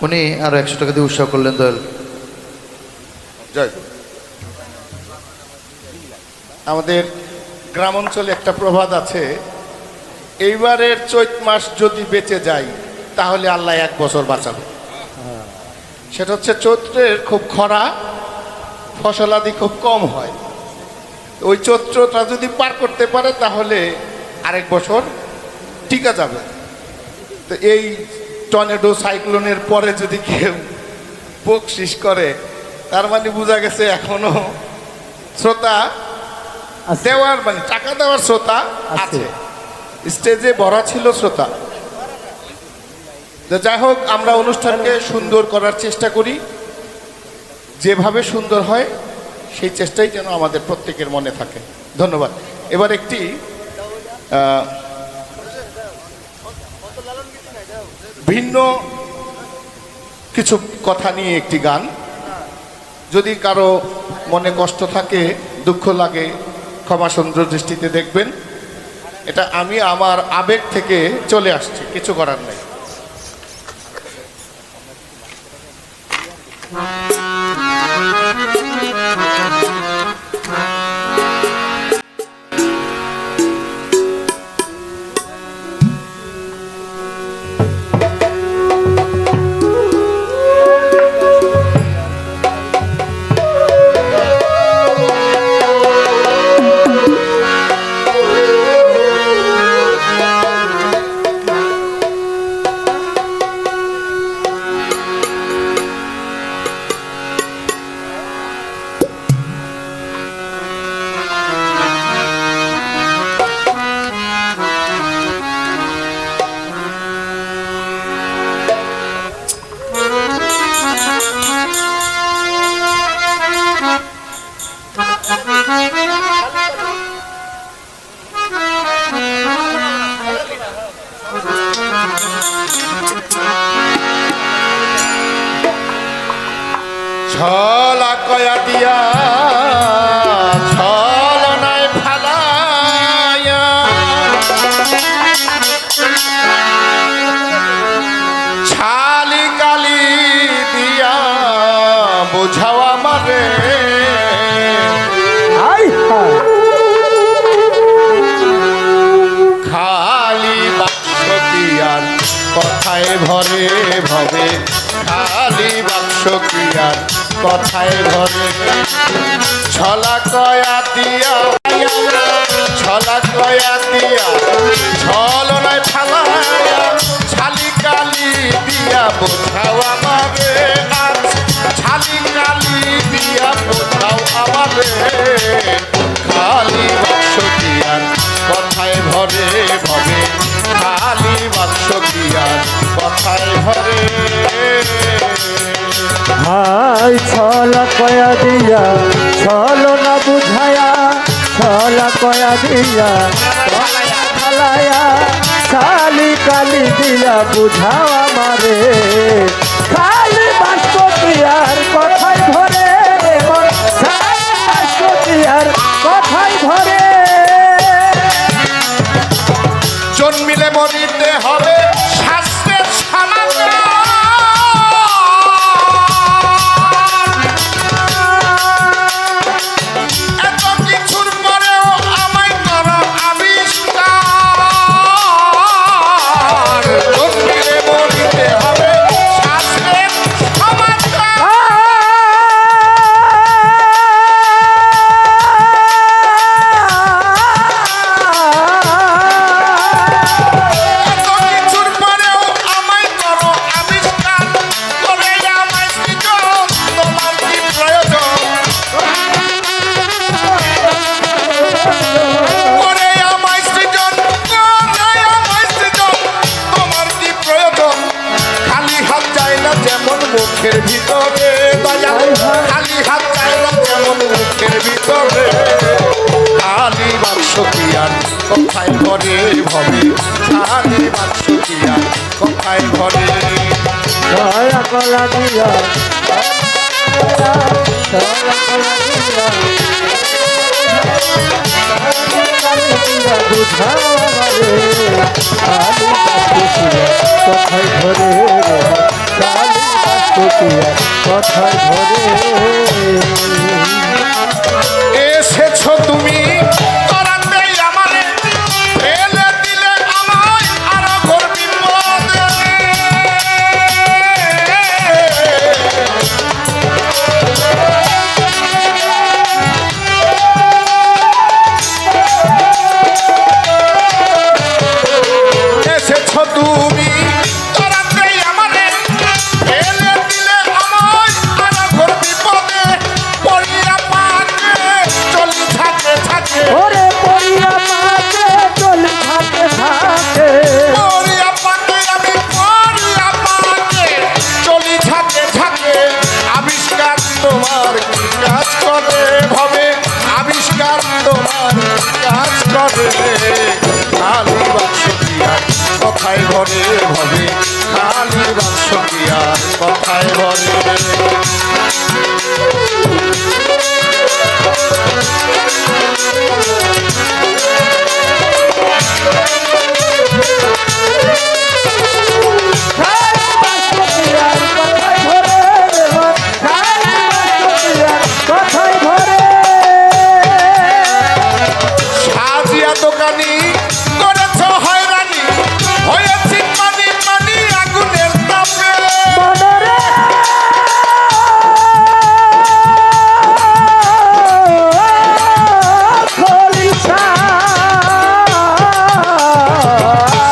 উনি আরো 100 টাকা দিয়ে উৎসাহ করলেন দয়াল। জয়। আমাদের গ্রাম অঞ্চলে একটা প্রবাদ আছে, এইবারের চৈত মাস যদি বেঁচে যায় তাহলে আল্লাহ 1 বছর বাঁচাবে। সেটা হচ্ছে চৈত্রের খুব খরা, ফসলাদি খুব কম হয়। ওই চৈত্রটা যদি পার করতে পারে তাহলে আরেক বছর টিকা যাবে। তো এই টর্নেডো সাইক্লোনের পরে যদি কেউ বকশিস করে, তার মানে বোঝা গেছে এখনো শ্রোতা দেওয়ার, মানে টাকা দেওয়ার শ্রোতা আছে, স্টেজে ভরা ছিল শ্রোতা। যাই হোক, আমরা অনুষ্ঠানকে সুন্দর করার চেষ্টা করি, যেভাবে সুন্দর হয় সেই চেষ্টাই যেন আমাদের প্রত্যেকের মনে থাকে। ধন্যবাদ। এবার একটি ভিন্ন কিছু কথা নিয়ে একটি গান, যদি কারো মনে কষ্ট থাকে, দুঃখ লাগে, ক্ষমা সুন্দর দৃষ্টিতে দেখবেন। এটা আমি আমার আবেগ থেকে চলে আসছে, কিছু করার নেই। ছলা কয়া দিয়া ছলনায় ফালায়া, ছালি কালি দিয়া বোঝাও আমারে, খালি বাক্স দিয়ার কথায় ভরে ভবে, খালি বাক্স দিয়ার কথায় ভরে, ছলা কয়া দিয়া ছলা কয়া দিয়া ছলনায় ফালায়া, ছালি কালি দিয়া বোঝাও আমারে, ছালি কালি দিয়া বোঝাও আমারে, খালি বাক্স দিয়ার কথায় ভরে ভবে, খালি বাক্স দিয়ার কথায় ভরে। হাই ছলা কয়া দিয়া ছলো না বুঝায়া, ছলা কয়া দিয়া ফালায়া, ছালি কালি দিয়া বুঝাও আমারে, খালি বাক্স দিয়ার কথাই ভরে, বাক্স দিয়ার কথাই ভরে। জন্মিলে মরিতে হবে শাস্ত্রের সমাচার, এত কিছুর পরেও আমায় করো আবিষ্কার, জন্মিলে মরিতে হবে শাস্ত্রের সমাচার। মুখের ভিতরে দয়া, খালি হাত চায় না যেমন মুখের ভিতরে, খালি বাক্স দিয়ার কথায় ভরে ভবে, খালি বাক্স দিয়ার কথায় ভরে। ছলা কয়া দিয়া বুঝাও আমারে, খালি বাক্স দিয়ার কথাই ভরে। দিয়া কথায় ভরে এসেছো তুমি করাতে আমারে ফেলে দিলে আমায় আর ঘোর বিপদে এসেছো তুমি করাতে আমারে ফেলে দিলে আমায় আর ঘোর বিপদে পড়িয়া পাকে চলি থাকে থাকে ওরে পড়িয়া পাকে চলি থাকে থাকে পড়িয়া পাকে আমি পড়িয়া পাকে চলি থাকে থাকে আবিষ্কার তোমার কি কাজ করে ভবে আবিষ্কার তোমার কি কাজ করে খালি বাক্স কি আর কথায় ভরে ভবে খালি বাক্স কি আর কথায় ভরে কথায় ভরে সাজিয়া দোকানি করেছ হয়রানি হয়েছি পানি পানি আগুনের তাপে মনরে খলিশা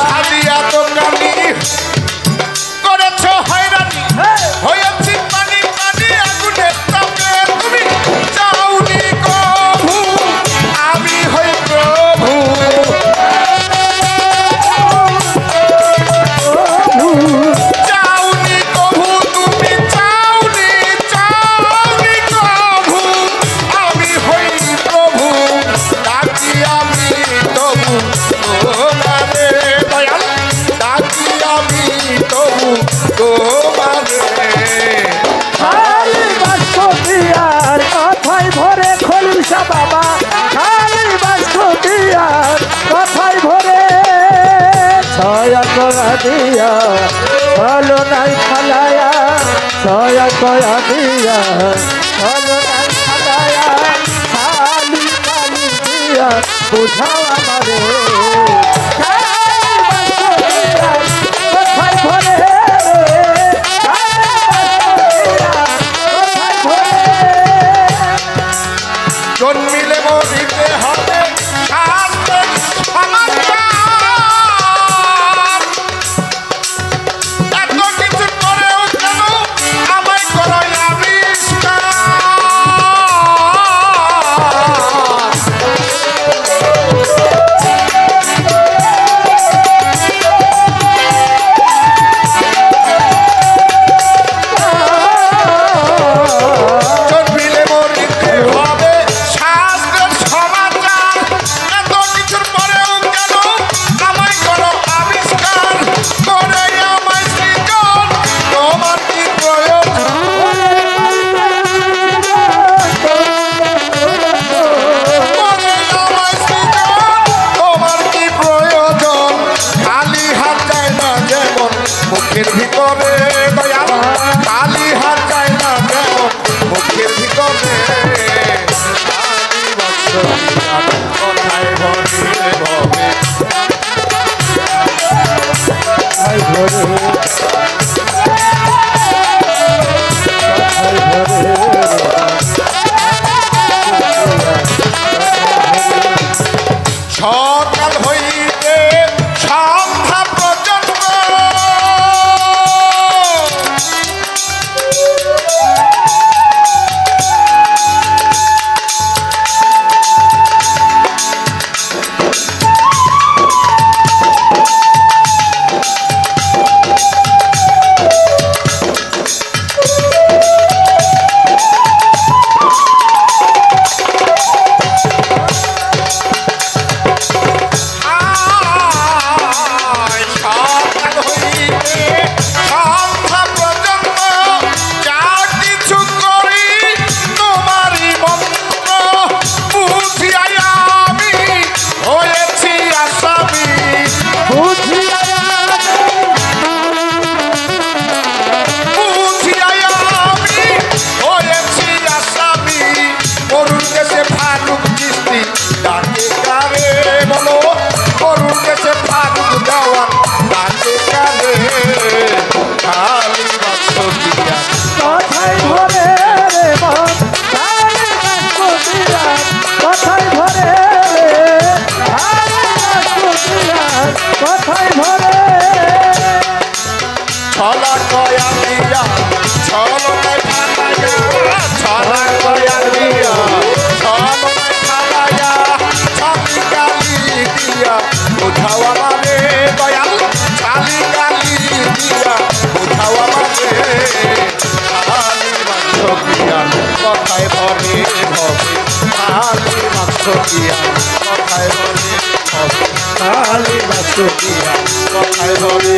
সাজিয়া দোকানি করেছ হয়রানি হয়েছি পানি পানি আগুনের তাপে তুমি চাউনি কভু আমি হই প্রভু চাউনি কভু তুমি চাউনি চাউনি কভু আমি হই প্রভু ডাকি আমি তবু তোমারে দয়াল ডাকি আমি তবু তোমারে খালি বাক্স দিয়ার কথায় ভরে খলিশা বাবা খালি বাক্স দিয়ার কথায় ভরে ছয়া করা দিয়া ভালো নাই খালায়া ছয়া করা দিয়া ভালো নাই খালায়া খালি খালি দিয়া বুঝাও আমারে খালি বাক্স দিয়ার কথায় ভরে জন্মিলে মরিতে হবে শাস্ত্রের সমাচার এত কিছু করেও কেন আমায় করো আবিষ্কার জন্মিলে মরিতে হবে শাস্ত্রের সমাচার এত কিছুর পরেও কেন আমায় করো আবিষ্কার করে আমায় সৃজন তোমার কি প্রয়োজন করে আমায় সৃজন তোমার কি প্রয়োজন খালি হাত যায় না যেমন মুখের ভিতরে দয়াল খালি হাত যায় না যেমন মুখের ভিতরে খালি বাক্স দিয়া কথায় ভরে ভবে কথায় ভরে কথায় ভরে সকাল হইতে সন্ধ্যা পর্যন্ত কয়া দিয়া ছলনায় ফালাইয়া ছলা কয়া দিয়া ছলনায় ফালাইয়া ছালি গালি দিয়া বোঝাও আমারে দয়াল ছালি গালি দিয়া বোঝাও আমারে খালি মাংস দিয়া কথায় ভরে হবে খালি মাংস দিয়া কথায় ভরে হবে খালি মাংস দিয়া কথায় ভরে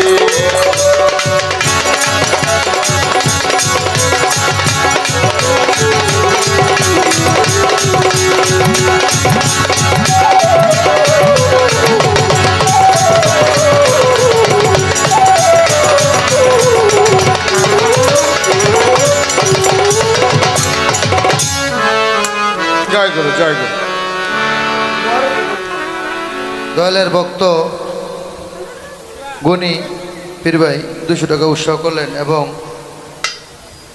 জয় গুরু জয় গুরু দয়ালের ভক্ত গুণী পীর ভাই 200 টাকা উৎসাহ করলেন এবং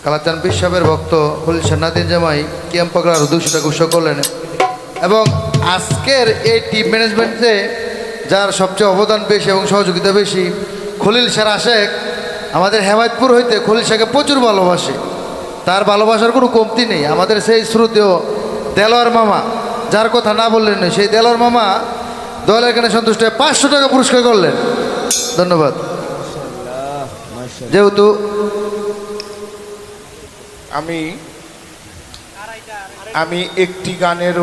কালাচান পীর সাহেবের ভক্ত খলিল নাদিন জামাই কিয়াম পাগলা আরও 200 টাকা উৎসাহ করলেন এবং আজকের এই টিম ম্যানেজমেন্টে যার সবচেয়ে অবদান বেশি এবং সহযোগিতা বেশি খলিল স্যার আশেক আমাদের হেমায়তপুর হইতে খলিল শাহকে প্রচুর ভালোবাসে, তার ভালোবাসার কোনো কমতি নেই। আমাদের সেই শ্রুতেও দেলোয়ার মামা, যার কথা না বললেন না, সেই দেলোয়ার মামা দলের এখানে সন্তুষ্ট হয়ে 500 টাকা পুরস্কার করলেন। ধন্যবাদ। যেহেতু আমি একটি গানের